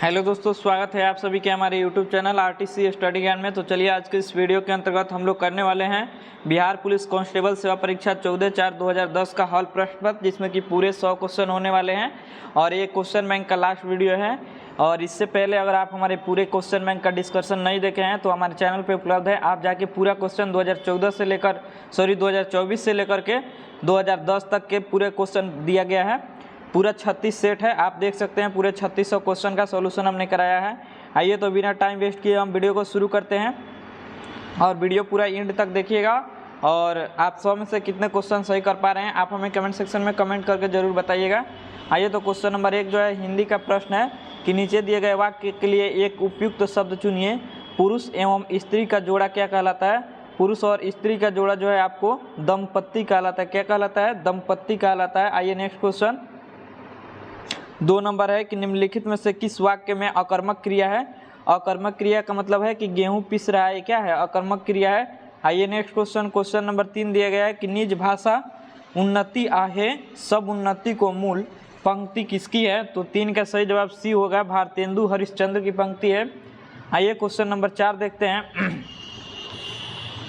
Hello दोस्तों, स्वागत है आप सभी के हमारे यूट्यूब चैनल आरटीसी स्टडी ज्ञान में। तो चलिए आज के इस वीडियो के अंतर्गत हम लोग करने वाले हैं बिहार पुलिस कांस्टेबल सेवा परीक्षा 14/4/2010 का हॉल प्रश्न पत्र, जिसमें कि पूरे 100 क्वेश्चन होने वाले हैं और ये क्वेश्चन बैंक का लास्ट वीडियो है। और इससे पहले अगर आप हमारे पूरे क्वेश्चन बैंक का डिस्कशन नहीं देखे हैं तो हमारे चैनल पर उपलब्ध है, आप जाके पूरा क्वेश्चन 2024 से लेकर के 2010 तक के पूरे क्वेश्चन दिया गया है। पूरा 36 सेट है, आप देख सकते हैं। पूरे 3600 क्वेश्चन का सॉल्यूशन हमने कराया है। आइए तो बिना टाइम वेस्ट किए हम वीडियो को शुरू करते हैं और वीडियो पूरा एंड तक देखिएगा। और आप 100 में से कितने क्वेश्चन सही कर पा रहे हैं आप हमें कमेंट सेक्शन में कमेंट करके ज़रूर बताइएगा। आइए तो क्वेश्चन नंबर 1 जो है हिंदी का प्रश्न है कि नीचे दिए गए वाक्य के लिए एक उपयुक्त शब्द चुनिए। पुरुष एवं स्त्री का जोड़ा क्या कहलाता है? पुरुष और स्त्री का जोड़ा जो है आपको दंपत्ति कहलाता है। क्या कहलाता है? दंपत्ति कहलाता है। आइए नेक्स्ट क्वेश्चन 2 नंबर है कि निम्नलिखित में से किस वाक्य में अकर्मक क्रिया है? अकर्मक क्रिया का मतलब है कि गेहूं पिस रहा है, क्या है? अकर्मक क्रिया है। आइए नेक्स्ट क्वेश्चन नंबर 3 दिया गया है कि निज भाषा उन्नति आहे सब उन्नति को मूल पंक्ति किसकी है? तो 3 का सही जवाब सी होगा, भारतेंदु हरिश्चंद्र की पंक्ति है। आइए क्वेश्चन नंबर 4 देखते हैं।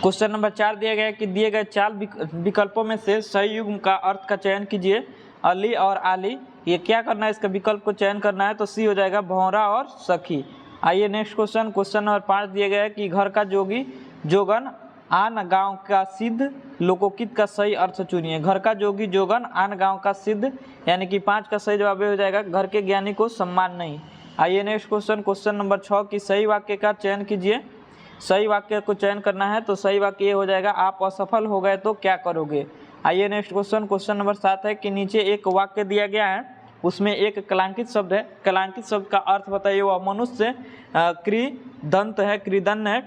क्वेश्चन नंबर 4 दिया गया है कि दिए गए 4 विकल्पों में से सही युग्म का अर्थ का चयन कीजिए। अली और आली, ये क्या करना है? इसका विकल्प को चयन करना है, तो सी हो जाएगा भौरा और सखी। आइए नेक्स्ट क्वेश्चन नंबर 5 दिया गया है कि घर का जोगी जोगन आन गांव का सिद्ध लोकोकित का सही अर्थ चुनिए। घर का जोगी जोगन आन गांव का सिद्ध, यानी कि 5 का सही जवाब हो जाएगा घर के ज्ञानी को सम्मान नहीं। आइए नेक्स्ट क्वेश्चन नंबर 6 की सही वाक्य का चयन कीजिए। सही वाक्य को चयन करना है, तो सही वाक्य ये हो जाएगा आप असफल हो गए तो क्या करोगे। आइए नेक्स्ट क्वेश्चन नंबर 7 है कि नीचे एक वाक्य दिया गया है, उसमें एक कलांकित शब्द है। कलांकित शब्द का अर्थ बताइए। वह मनुष्य कृदंत है, कृदन है,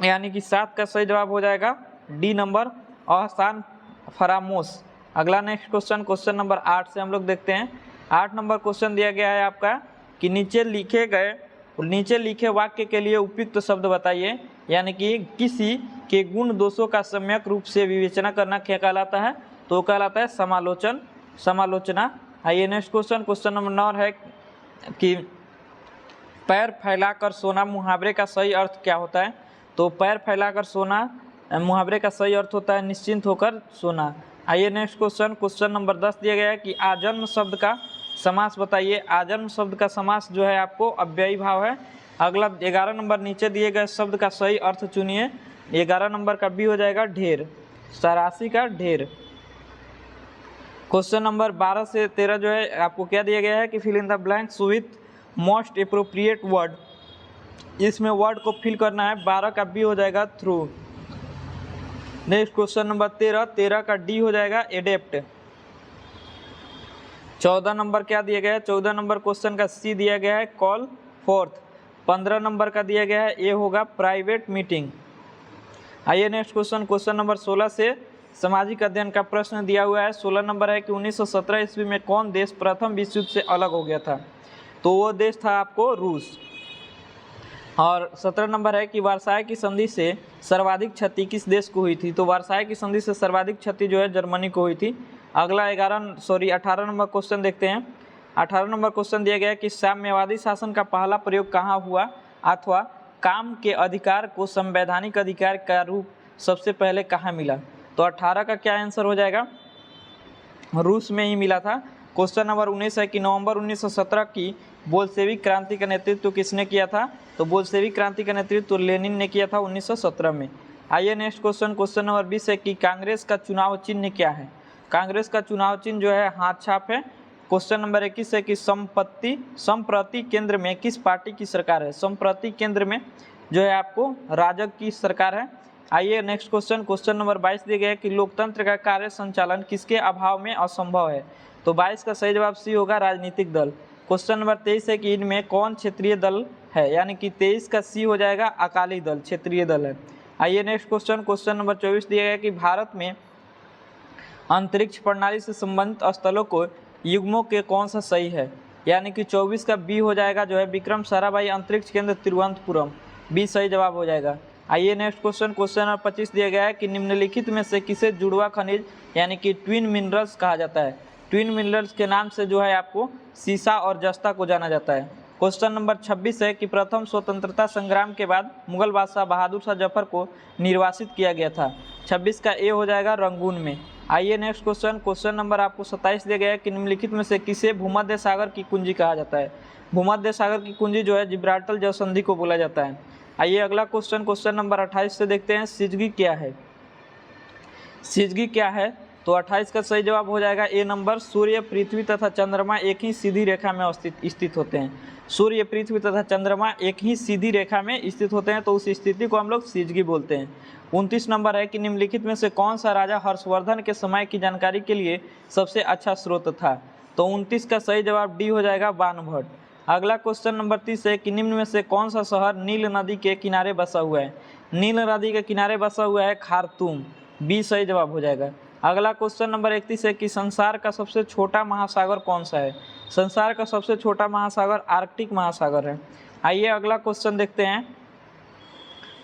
यानी कि 7 का सही जवाब हो जाएगा डी नंबर अहसान फरामोश। अगला नेक्स्ट क्वेश्चन नंबर 8 से हम लोग देखते हैं। 8 नंबर क्वेश्चन दिया गया है आपका कि नीचे लिखे वाक्य के लिए उपयुक्त शब्द बताइए, यानी कि किसी के गुण दोषों का सम्यक रूप से विवेचना करना क्या कहलाता है? तो कहलाता है समालोचना। आइए नेक्स्ट क्वेश्चन नंबर 9 है कि पैर फैलाकर सोना मुहावरे का सही अर्थ क्या होता है? तो पैर फैलाकर सोना मुहावरे का सही अर्थ होता है निश्चिंत होकर सोना। आइए नेक्स्ट क्वेश्चन नंबर 10 दिया गया है कि आजन्म शब्द का समास बताइए। आजन्म शब्द का समास जो है आपको अव्ययी भाव है। अगला 11 नंबर नीचे दिए गए शब्द का सही अर्थ चुनिए। 11 नंबर का बी हो जाएगा ढेर, सरासी का ढेर। क्वेश्चन नंबर 12 से 13 जो है आपको क्या दिया गया है कि fill in the blanks with most appropriate word. इसमें वर्ड को फिल करना है। 12 का बी हो जाएगा थ्रू। नेक्स्ट क्वेश्चन नंबर 13 का डी हो जाएगा एडेप्ट। 14 नंबर क्या दिया गया है? 14 नंबर क्वेश्चन का सी दिया गया है कॉल फोर्थ। 15 नंबर का दिया गया है ए होगा प्राइवेट मीटिंग। आइए नेक्स्ट क्वेश्चन नंबर 16 से सामाजिक अध्ययन का प्रश्न दिया हुआ है। 16 नंबर है कि 1917 ईस्वी में कौन देश प्रथम विश्व युद्ध से अलग हो गया था? तो वो देश था आपको रूस। और 17 नंबर है कि वर्साय की संधि से सर्वाधिक क्षति किस देश को हुई थी? तो वर्साय की संधि से सर्वाधिक क्षति जो है जर्मनी को हुई थी। अगला 18 नंबर क्वेश्चन देखते हैं। 18 नंबर क्वेश्चन दिया गया है कि साम्यवादी शासन का पहला प्रयोग कहाँ हुआ अथवा काम के अधिकार को संवैधानिक अधिकार का रूप सबसे पहले कहाँ मिला? तो 18 का क्या आंसर हो जाएगा? रूस में ही मिला था। क्वेश्चन नंबर 19 है कि नवंबर 1917 की बोल्शेविक क्रांति का नेतृत्व किसने किया था? तो बोल्शेविक क्रांति का नेतृत्व लेनिन ने किया था 1917 में। आइए नेक्स्ट क्वेश्चन नंबर 20 है कि कांग्रेस का चुनाव चिन्ह क्या है? कांग्रेस का चुनाव चिन्ह जो है हाथ छाप है। क्वेश्चन नंबर 21 है कि संप्रति केंद्र में किस पार्टी की सरकार है? संप्रति केंद्र में जो है आपको राजग की सरकार है। आइए नेक्स्ट क्वेश्चन नंबर 22 दिया गया है कि लोकतंत्र का कार्य संचालन किसके अभाव में असंभव है? तो 22 का सही जवाब सी होगा राजनीतिक दल। क्वेश्चन नंबर 23 है कि इनमें कौन क्षेत्रीय दल है? यानी कि 23 का सी हो जाएगा अकाली दल, क्षेत्रीय दल है। आइए नेक्स्ट क्वेश्चन नंबर 24 दिया गया कि भारत में अंतरिक्ष प्रणाली से संबंधित स्थलों को युग्मों के कौन सा सही है? यानी कि 24 का बी हो जाएगा जो है विक्रम साराभाई अंतरिक्ष केंद्र तिरुवनंतपुरम, बी सही जवाब हो जाएगा। आइए नेक्स्ट क्वेश्चन नंबर 25 दिया गया है कि निम्नलिखित में से किसे जुड़वा खनिज यानी कि ट्विन मिनरल्स कहा जाता है? ट्विन मिनरल्स के नाम से जो है आपको सीसा और जस्ता को जाना जाता है। क्वेश्चन नंबर 26 है कि प्रथम स्वतंत्रता संग्राम के बाद मुगल बादशाह बहादुर शाह जफर को निर्वासित किया गया था। 26 का ए हो जाएगा रंगून में। आइए नेक्स्ट क्वेश्चन। क्वेश्चन नंबर आपको 27 दिया गया है कि निम्नलिखित में से किसे भूमध्य सागर की कुंजी कहा जाता है। भूमध्य सागर की कुंजी जो है जिब्राल्टर जल संधि को बोला जाता है। आइए अगला क्वेश्चन, क्वेश्चन नंबर 28 से देखते हैं सिजगी क्या है। सिजगी क्या है, तो 28 का सही जवाब हो जाएगा ए नंबर। सूर्य, पृथ्वी तथा चंद्रमा एक ही सीधी रेखा में स्थित होते हैं। सूर्य, पृथ्वी तथा चंद्रमा एक ही सीधी रेखा में स्थित होते हैं, तो उस स्थिति को हम लोग सिजगी बोलते हैं। 29 नंबर है कि निम्नलिखित में से कौन सा राजा हर्षवर्धन के समय की जानकारी के लिए सबसे अच्छा स्रोत था। तो 29 का सही जवाब डी हो जाएगा बाणभट्ट। अगला क्वेश्चन नंबर 30 है कि निम्न में से कौन सा शहर नील नदी के किनारे बसा हुआ है। नील नदी के किनारे बसा हुआ है खार्तूम, बी सही जवाब हो जाएगा। अगला क्वेश्चन नंबर 31 है कि संसार का सबसे छोटा महासागर कौन सा है। संसार का सबसे छोटा महासागर आर्कटिक महासागर है। आइए अगला क्वेश्चन देखते हैं।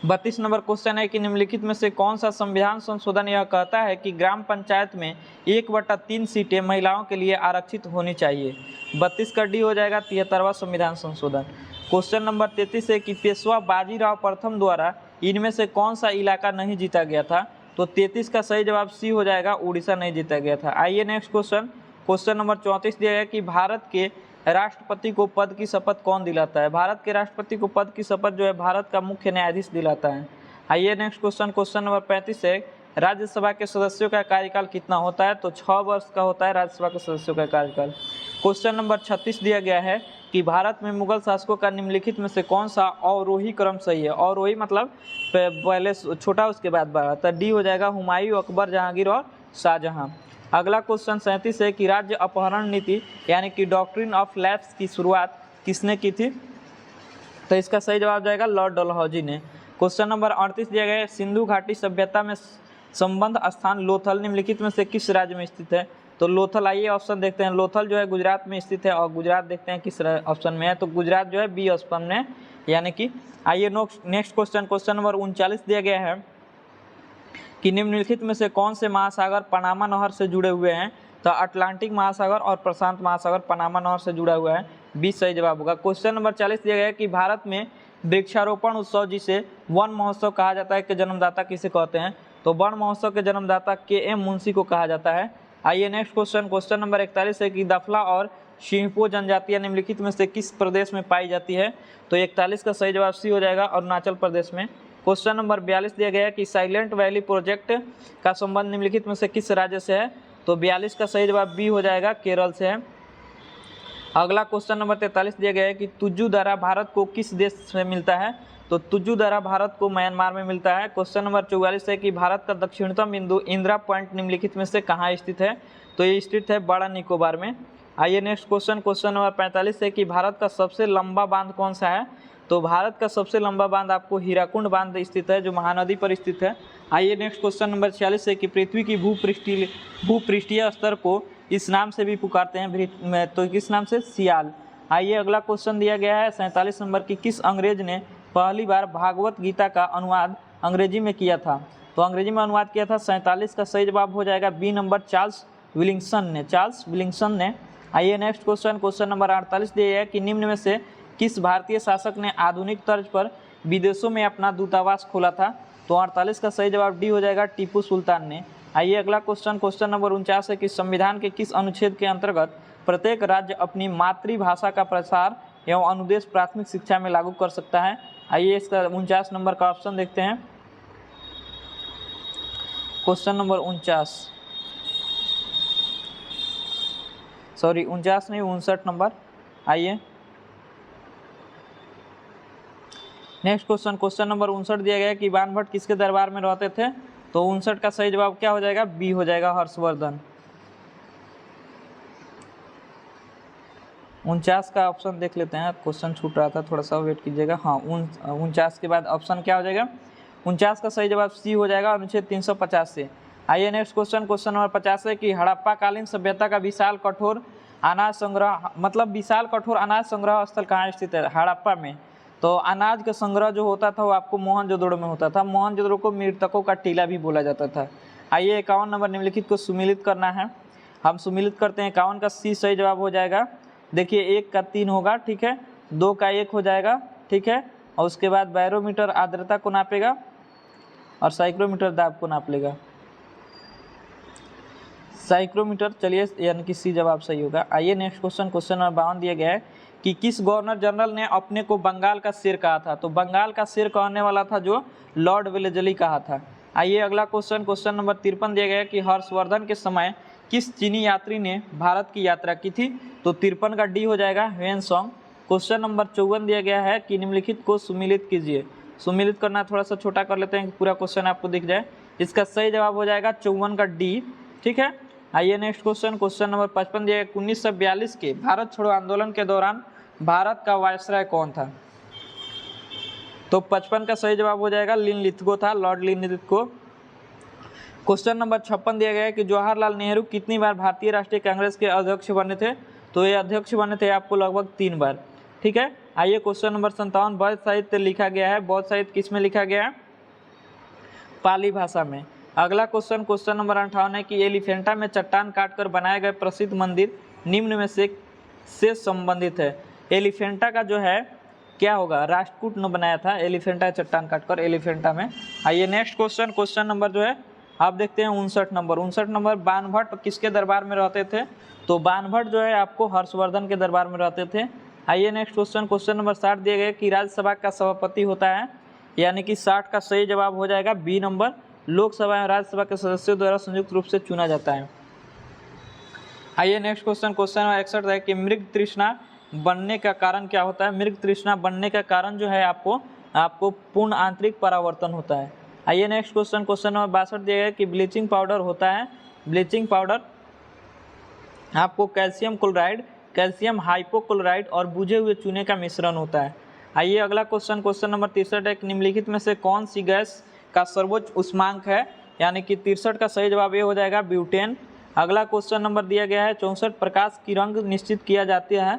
32 नंबर क्वेश्चन है कि निम्नलिखित में से कौन सा संविधान संशोधन यह कहता है कि ग्राम पंचायत में 1/3 सीटें महिलाओं के लिए आरक्षित होनी चाहिए। 32 का डी हो जाएगा 73वां संविधान संशोधन। क्वेश्चन नंबर 33 है कि पेशवा बाजीराव प्रथम द्वारा इनमें से कौन सा इलाका नहीं जीता गया था। तो 33 का सही जवाब सी हो जाएगा, उड़ीसा नहीं जीता गया था। आइए नेक्स्ट क्वेश्चन। क्वेश्चन नंबर 34 दिया गया कि भारत के राष्ट्रपति को पद की शपथ कौन दिलाता है। भारत के राष्ट्रपति को पद की शपथ जो है भारत का मुख्य न्यायाधीश दिलाता है। आइए नेक्स्ट क्वेश्चन। क्वेश्चन नंबर 35 है राज्यसभा के सदस्यों का कार्यकाल कितना होता है। तो 6 वर्ष का होता है राज्यसभा के सदस्यों का कार्यकाल। क्वेश्चन नंबर 36 दिया गया है कि भारत में मुगल शासकों का निम्नलिखित में से कौन सा अवरोही क्रम सही है। अवरोही मतलब पहले छोटा उसके बाद बड़ा, तो डी हो जाएगा हुमायूं, अकबर, जहांगीर और शाहजहां। अगला क्वेश्चन 37 है कि राज्य अपहरण नीति यानी कि डॉक्ट्रिन ऑफ लैप्स की शुरुआत किसने की थी। तो इसका सही जवाब जाएगा लॉर्ड डलहौजी ने। क्वेश्चन नंबर 38 दिया गया है सिंधु घाटी सभ्यता में संबंध स्थान लोथल निम्नलिखित में से किस राज्य में स्थित है। तो लोथल, आइए ऑप्शन देखते हैं। लोथल जो है गुजरात में स्थित है और गुजरात देखते हैं किस ऑप्शन में है। तो गुजरात जो है बी ऑप्शन में, यानी कि आइए नेक्स्ट क्वेश्चन। क्वेश्चन नंबर 39 दिया गया है कि निम्नलिखित में से कौन से महासागर पनामा नहर से जुड़े हुए हैं। तो अटलांटिक महासागर और प्रशांत महासागर पनामा नहर से जुड़ा हुआ है, बी सही जवाब होगा। क्वेश्चन नंबर 40 दिया गया है कि भारत में वृक्षारोपण उत्सव जिसे वन महोत्सव कहा जाता है के जन्मदाता किसे कहते हैं। तो वन महोत्सव के जन्मदाता के.एम. मुंशी को कहा जाता है। आइए नेक्स्ट क्वेश्चन। क्वेश्चन नंबर 41 है कि दफला और शिंपो जनजातियां निम्नलिखित में से किस प्रदेश में पाई जाती है। तो 41 का सही जवाब सी हो जाएगा, अरुणाचल प्रदेश में। क्वेश्चन नंबर 42 दिया गया है कि साइलेंट वैली प्रोजेक्ट का संबंध निम्नलिखित में से किस राज्य से है। तो 42 का सही जवाब बी हो जाएगा, केरल से है। अगला क्वेश्चन नंबर 43 दिया गया है कि तुज्जू दर्रा भारत को किस देश से मिलता है। तो तुज्जू दर्रा भारत को म्यांमार में मिलता है। क्वेश्चन नंबर 44 है कि भारत का दक्षिणतम बिंदु इंदिरा पॉइंट निम्नलिखित में से कहाँ स्थित है। तो ये स्थित है बड़ा निकोबार में। आइए नेक्स्ट क्वेश्चन। क्वेश्चन नंबर 45 है कि भारत का सबसे लंबा बांध कौन सा है। तो भारत का सबसे लंबा बांध आपको हीराकुंड बांध स्थित है जो महानदी पर स्थित है। आइए नेक्स्ट क्वेश्चन नंबर 46 है कि पृथ्वी की भूपृष्ठीय स्तर को इस नाम से भी पुकारते हैं, तो किस नाम से, सियाल। आइए अगला क्वेश्चन दिया गया है 47 नंबर की किस अंग्रेज ने पहली बार भागवत गीता का अनुवाद अंग्रेजी में किया था। तो अंग्रेजी में अनुवाद किया था। 47 का सही जवाब हो जाएगा बी नंबर, चार्ल्स विलिंगसन ने। आइए नेक्स्ट क्वेश्चन। क्वेश्चन नंबर 48 दिया है कि निम्न में से किस भारतीय शासक ने आधुनिक तर्ज पर विदेशों में अपना दूतावास खोला था। तो 48 का सही जवाब डी हो जाएगा, टीपू सुल्तान ने। आइए अगला क्वेश्चन। क्वेश्चन नंबर 49 है कि संविधान के किस अनुच्छेद के अंतर्गत प्रत्येक राज्य अपनी मातृभाषा का प्रसार एवं अनुदेश प्राथमिक शिक्षा में लागू कर सकता है। आइए इसका 49 नंबर का ऑप्शन देखते हैं। Question number 59 number. आइए नेक्स्ट क्वेश्चन। क्वेश्चन नंबर 59 दिया गया है कि बाणभट्ट किसके दरबार में रहते थे। तो 59 का सही जवाब क्या हो जाएगा, बी हो जाएगा, हर्षवर्धन। 49 का ऑप्शन देख लेते हैं, क्वेश्चन छूट रहा था, थोड़ा सा वेट कीजिएगा। हाँ 49 के बाद ऑप्शन क्या हो जाएगा, 49 का सही जवाब सी हो जाएगा, अनुच्छेद 350 से। आइए नेक्स्ट क्वेश्चन। क्वेश्चन नंबर 50 है कि हड़प्पा कालीन सभ्यता का विशाल कठोर अनाज संग्रह स्थल कहाँ स्थित है। हड़प्पा में। तो अनाज का संग्रह जो होता था वो आपको मोहनजोदड़ो में होता था। मोहनजोदड़ो को मृतकों का टीला भी बोला जाता था। आइए 51 नंबर निम्नलिखित को सुमिलित करना है, हम सुमिलित करते हैं। 51 का सी सही जवाब हो जाएगा। देखिए 1 का 3 होगा, ठीक है। 2 का 1 हो जाएगा, ठीक है। और उसके बाद बैरोमीटर आर्द्रता को नापेगा और साइक्रोमीटर दाब को नाप लेगा। साइक्रोमीटर, चलिए यानी कि सी जवाब सही होगा। आइए नेक्स्ट क्वेश्चन, क्वेश्चन नंबर 52 दिया गया है कि किस गवर्नर जनरल ने अपने को बंगाल का शेर कहा था। तो बंगाल का शेर कहने वाला था जो लॉर्ड वेलेस्ली कहा था। आइए अगला क्वेश्चन, क्वेश्चन नंबर 53 दिया गया है कि हर्षवर्धन के समय किस चीनी यात्री ने भारत की यात्रा की थी। तो 53 का डी हो जाएगा, ह्वेनसोंग। क्वेश्चन नंबर 54 दिया गया है कि निम्नलिखित को सुमिलित कीजिए। सुमिलित करना थोड़ा सा छोटा कर लेते हैं, पूरा क्वेश्चन आपको दिख जाए। इसका सही जवाब हो जाएगा 54 का डी, ठीक है। आइए नेक्स्ट क्वेश्चन, क्वेश्चन नंबर 55 दिया गया 1942 के भारत छोड़ो आंदोलन के दौरान भारत का वायसराय कौन था। तो 55 का सही जवाब हो जाएगा लिनलिथगो था, लॉर्ड लिनलिथगो। क्वेश्चन नंबर 56 दिया गया है कि जवाहरलाल नेहरू कितनी बार भारतीय राष्ट्रीय कांग्रेस के अध्यक्ष बने थे। तो ये अध्यक्ष बने थे आपको लगभग 3 बार, ठीक है। आइए क्वेश्चन नंबर 57, बौद्ध साहित्य लिखा गया है। बौद्ध साहित्य किस में लिखा गया है? पाली भाषा में। अगला क्वेश्चन, क्वेश्चन नंबर 58 है कि एलिफेंटा में चट्टान काटकर बनाए गए प्रसिद्ध मंदिर निम्न में से संबंधित है। एलिफेंटा का जो है क्या होगा, राष्ट्रकूट ने बनाया था एलिफेंटा चट्टान काटकर एलिफेंटा में। आइए नेक्स्ट क्वेश्चन, क्वेश्चन नंबर जो है आप देखते हैं 59 नंबर। 59 नंबर, बाणभट्ट किसके दरबार में रहते थे। तो बाणभट्ट जो है आपको हर्षवर्धन के दरबार में रहते थे। आइए नेक्स्ट क्वेश्चन, क्वेश्चन नंबर 60 दिए गए कि राज्यसभा का सभापति होता है, यानी कि 60 का सही जवाब हो जाएगा बी नंबर। लोकसभा एवं राज्यसभा के सदस्यों द्वारा संयुक्त रूप से चुना जाता है। आइए नेक्स्ट क्वेश्चन, क्वेश्चन नंबर 61 है कि मृग तृष्णा बनने का कारण क्या होता है। मृग तृष्णा बनने का कारण जो है आपको पूर्ण आंतरिक परावर्तन होता है। आइए नेक्स्ट क्वेश्चन, क्वेश्चन नंबर 62 दिया गया कि ब्लीचिंग पाउडर होता है। ब्लीचिंग पाउडर आपको कैल्शियम क्लोराइड, कैल्शियम हाइपोक्लोराइड और बुझे हुए चूने का मिश्रण होता है। आइए अगला क्वेश्चन, क्वेश्चन नंबर 63 है कि निम्नलिखित में से कौन सी गैस का सर्वोच्च उष्मांक है, यानी कि 63 का सही जवाब ये हो जाएगा ब्यूटेन। अगला क्वेश्चन नंबर दिया गया है 64 प्रकाश की रंग निश्चित किया जाता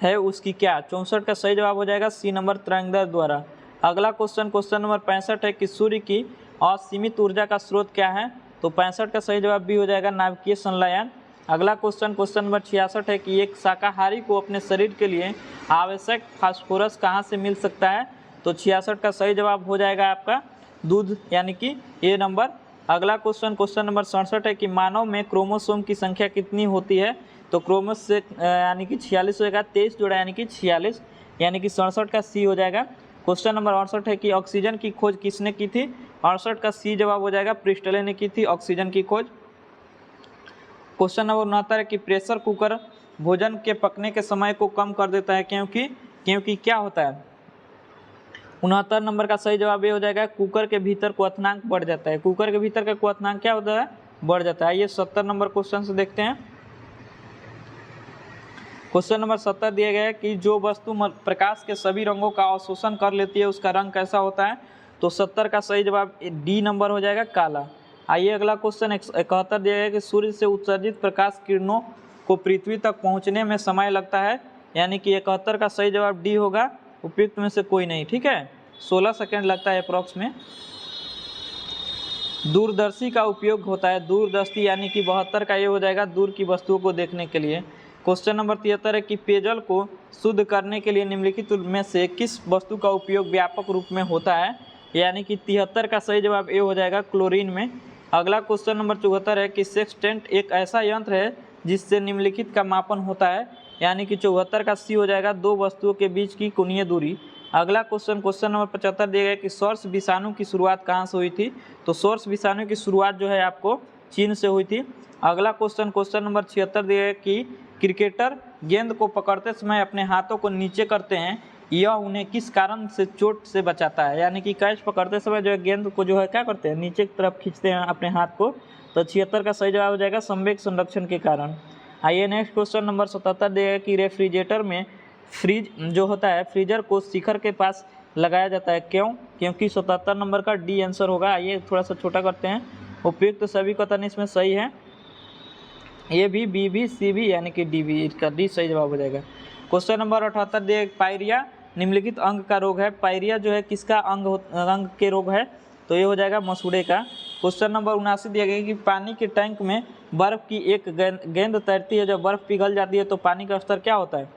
है उसकी क्या। 64 का सही जवाब हो जाएगा सी नंबर तरंगदैर्घ्य द्वारा। अगला क्वेश्चन, क्वेश्चन नंबर 65 है कि सूर्य की असीमित ऊर्जा का स्रोत क्या है। तो 65 का सही जवाब भी हो जाएगा नाभिकीय संलयन। अगला क्वेश्चन, क्वेश्चन नंबर 66 है कि एक शाकाहारी को अपने शरीर के लिए आवश्यक फास्फोरस कहाँ से मिल सकता है। तो 66 का सही जवाब हो जाएगा आपका दूध, यानी कि ए नंबर। अगला क्वेश्चन, क्वेश्चन नंबर 67 है कि मानव में क्रोमोसोम की संख्या कितनी होती है। तो क्रोमोस से यानी कि 46 हो जाएगा, 23 जोड़ा यानी कि 46, यानी कि 67 का सी हो जाएगा। क्वेश्चन नंबर 68 है कि ऑक्सीजन की खोज किसने की थी। 68 का सी जवाब हो जाएगा प्रिस्टले ने की थी ऑक्सीजन की खोज। क्वेश्चन नंबर 69 है कि प्रेशर कुकर भोजन के पकने के समय को कम कर देता है, क्योंकि क्या होता है। 69 नंबर का सही जवाब ये हो जाएगा कुकर के भीतर क्वथनांक बढ़ जाता है। कुकर के भीतर का क्वथनांक क्या होता है, बढ़ जाता है। ये 70 नंबर क्वेश्चन से देखते हैं। क्वेश्चन नंबर 70 दिया गया है कि जो वस्तु प्रकाश के सभी रंगों का अवशोषण कर लेती है उसका रंग कैसा होता है। तो 70 का सही जवाब डी नंबर हो जाएगा काला। आइए अगला क्वेश्चन 71 दिया गया है कि सूर्य से उत्सर्जित प्रकाश किरणों को पृथ्वी तक पहुंचने में समय लगता है, यानी कि 71 का सही जवाब डी होगा, उपयुक्त में से कोई नहीं, ठीक है। 16 सेकेंड लगता है अप्रॉक्स में। दूरदर्शी का उपयोग होता है, दूरदर्शी यानी कि 72 का ये हो जाएगा दूर की वस्तुओं को देखने के लिए। क्वेश्चन नंबर 73 है कि पेयजल को शुद्ध करने के लिए निम्नलिखित में से किस वस्तु का उपयोग व्यापक रूप में होता है, यानी कि 73 का सही जवाब ए हो जाएगा क्लोरीन में। अगला क्वेश्चन नंबर 74 है कि सेक्सटेंट एक ऐसा यंत्र है जिससे निम्नलिखित का मापन होता है, यानी कि 74 का सी हो जाएगा दो वस्तुओं के बीच की कोणीय दूरी। अगला क्वेश्चन, क्वेश्चन नंबर 75 दिया गया कि सौर्स विषाणु की शुरुआत कहाँ से हुई थी। तो सौर्स विषाणु की शुरुआत जो है आपको चीन से हुई थी। अगला क्वेश्चन, क्वेश्चन नंबर 76 दिया गया कि क्रिकेटर गेंद को पकड़ते समय अपने हाथों को नीचे करते हैं, यह उन्हें किस कारण से चोट से बचाता है, यानी कि कैच पकड़ते समय जो है गेंद को जो है क्या करते हैं, नीचे की तरफ खींचते हैं अपने हाथ को। तो 76 का सही जवाब हो जाएगा संवेग संरक्षण के कारण। आइए नेक्स्ट क्वेश्चन नंबर 77 देगा कि रेफ्रिजरेटर में फ्रीज जो होता है, फ्रीजर को शिखर के पास लगाया जाता है, क्यों, क्योंकि 77 नंबर का डी आंसर होगा। आइए थोड़ा सा छोटा करते हैं, उपयुक्त तो सभी कथन इसमें सही है, ए भी, बी भी, सी भी, यानी कि डी भी, इसका डी सही जवाब हो जाएगा। क्वेश्चन नंबर 78 दे पायरिया निम्नलिखित अंग का रोग है। पायरिया जो है किसका अंग के रोग है, तो ये हो जाएगा मसूड़े का। क्वेश्चन नंबर 79 दिया गया कि पानी के टैंक में बर्फ की एक गेंद तैरती है, जब बर्फ पिघल जाती है तो पानी का स्तर क्या होता है।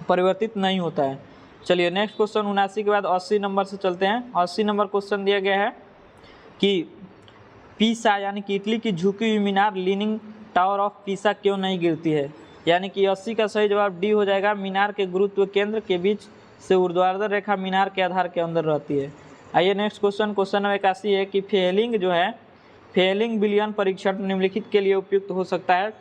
परिवर्तित नहीं होता है। चलिए नेक्स्ट क्वेश्चन 79 के बाद 80 नंबर से चलते हैं। 80 नंबर क्वेश्चन दिया गया है कि पीसा यानी कि इटली की झुकी हुई मीनार लीनिंग टावर ऑफ पीसा क्यों नहीं गिरती है। यानी कि 80 का सही जवाब डी हो जाएगा। मीनार के गुरुत्व केंद्र के बीच से ऊर्ध्वाधर रेखा मीनार के आधार के अंदर रहती है। आइए नेक्स्ट क्वेश्चन, क्वेश्चन नंबर 81 है कि फेलिंग जो है, फेलिंग विलियन परीक्षण निम्नलिखित के लिए उपयुक्त हो सकता है।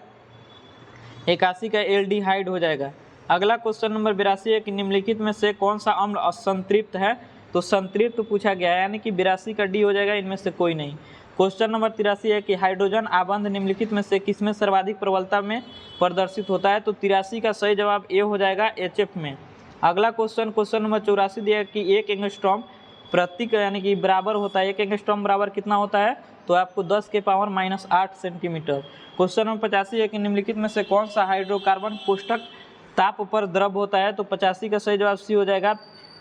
81 का एल्डिहाइड हो जाएगा। अगला क्वेश्चन नंबर 82 है कि निम्नलिखित में से कौन सा अम्ल असंतृप्त है। तो संतृप्त पूछा गया है, यानी कि 82 का डी हो जाएगा, इनमें से कोई नहीं। क्वेश्चन नंबर 83 है कि हाइड्रोजन आबंध निम्नलिखित में से किसमें सर्वाधिक प्रबलता में प्रदर्शित होता है। तो 83 का सही जवाब ए हो जाएगा, HF में। अगला क्वेश्चन, क्वेश्चन नंबर 84 दिया है कि 1 एंगस्ट्रॉम प्रति यानी कि बराबर होता है। 1 एंगस्ट्रॉम बराबर कितना होता है, तो आपको 10 के पावर -8 सेंटीमीटर। क्वेश्चन नंबर 85 है कि निम्नलिखित में से कौन सा हाइड्रोकार्बन कोष्ठक ताप पर द्रव होता है। तो 85 का सही जवाब सी हो जाएगा,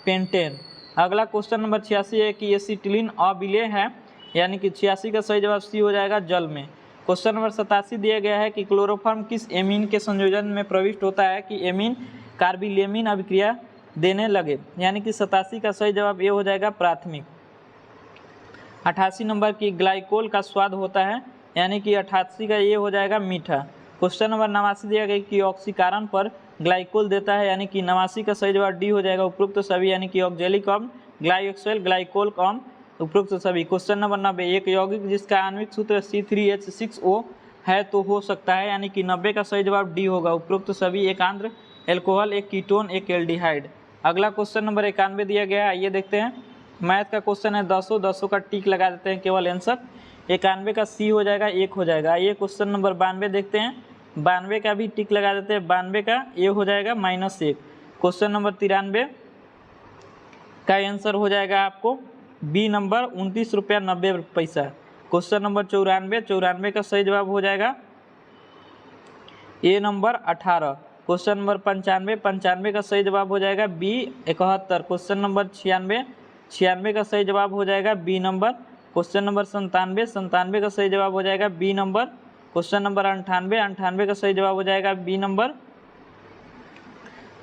पेंटेन। अगला क्वेश्चन नंबर 86 है कि एसिटिलीन अविलेय है, यानी कि 86 का सही जवाब सी हो जाएगा, जल में। क्वेश्चन नंबर 87 दिया गया है कि क्लोरोफॉर्म किस एमीन के संयोजन में प्रविष्ट होता है कि एमीन कार्बिलेमीन अभिक्रिया देने लगे। यानी कि 87 का सही जवाब ये हो जाएगा, प्राथमिक। 88 नंबर की ग्लाइकोल का स्वाद होता है, यानी कि 88 का ये हो जाएगा, मीठा। क्वेश्चन नंबर 89 दिया गया कि ऑक्सीकरण पर ग्लाइकोल देता है, यानी कि 89 का सही जवाब डी हो जाएगा, उपरोक्त सभी, यानी कि ऑक्जेलिक अम्ल, ग्लाइकोल, ग्लाइकोल अम्ल, उपरोक्त सभी। क्वेश्चन नंबर 90, एक यौगिक जिसका आणविक सूत्र C3H6O है तो हो सकता है, यानी कि 90 का सही जवाब डी होगा, उपरोक्त सभी। एक आंध्र एल्कोहल, एक कीटोन, एक एल्डिहाइड। अगला क्वेश्चन नंबर 91 दिया गया है, आइए देखते हैं। मैथ का क्वेश्चन है, 10 का टिक लगा देते हैं केवल आंसर। 91 का सी हो जाएगा, 1 हो जाएगा। आइए क्वेश्चन नंबर 92 देखते हैं। 92 का भी टिक लगा देते हैं, 92 का ये हो जाएगा, -1। क्वेश्चन नंबर 93 का आंसर हो जाएगा आपको बी नंबर, 29 रुपया 90 पैसा। क्वेश्चन नंबर 94 का सही जवाब हो जाएगा ए नंबर 18। क्वेश्चन नंबर 95 का सही जवाब हो जाएगा बी 71। क्वेश्चन नंबर 96 का सही जवाब हो जाएगा बी नंबर। क्वेश्चन नंबर 97 का सही जवाब हो जाएगा बी नंबर। क्वेश्चन नंबर 98 का सही जवाब हो जाएगा बी नंबर।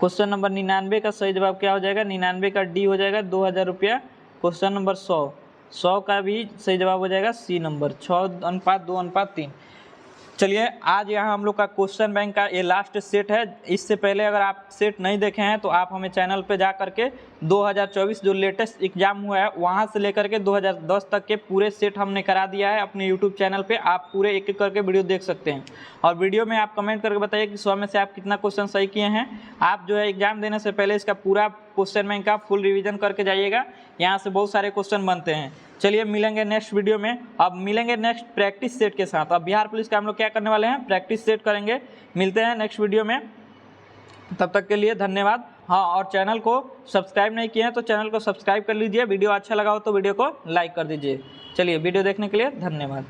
क्वेश्चन नंबर 99 का सही जवाब क्या हो जाएगा, 99 का डी हो जाएगा, 2000 रुपया। क्वेश्चन नंबर 100 का भी सही जवाब हो जाएगा सी नंबर, 6:2:3। चलिए आज यहाँ हम लोग का क्वेश्चन बैंक का ये लास्ट सेट है। इससे पहले अगर आप सेट नहीं देखे हैं तो आप हमें चैनल पे जा करके 2024 जो लेटेस्ट एग्जाम हुआ है वहाँ से लेकर के 2010 तक के पूरे सेट हमने करा दिया है अपने यूट्यूब चैनल पे। आप पूरे एक एक करके वीडियो देख सकते हैं और वीडियो में आप कमेंट करके बताइए कि 100 में से आप कितना क्वेश्चन सही किए हैं। आप जो है एग्जाम देने से पहले इसका पूरा क्वेश्चन बैंक का फुल रिविजन करके जाइएगा, यहाँ से बहुत सारे क्वेश्चन बनते हैं। चलिए मिलेंगे नेक्स्ट वीडियो में। अब मिलेंगे नेक्स्ट प्रैक्टिस सेट के साथ। अब बिहार पुलिस का हम लोग क्या करने वाले हैं, प्रैक्टिस सेट करेंगे। मिलते हैं नेक्स्ट वीडियो में, तब तक के लिए धन्यवाद। हाँ, और चैनल को सब्सक्राइब नहीं किए हैं तो चैनल को सब्सक्राइब कर लीजिए। वीडियो अच्छा लगा हो तो वीडियो को लाइक कर दीजिए। चलिए वीडियो देखने के लिए धन्यवाद।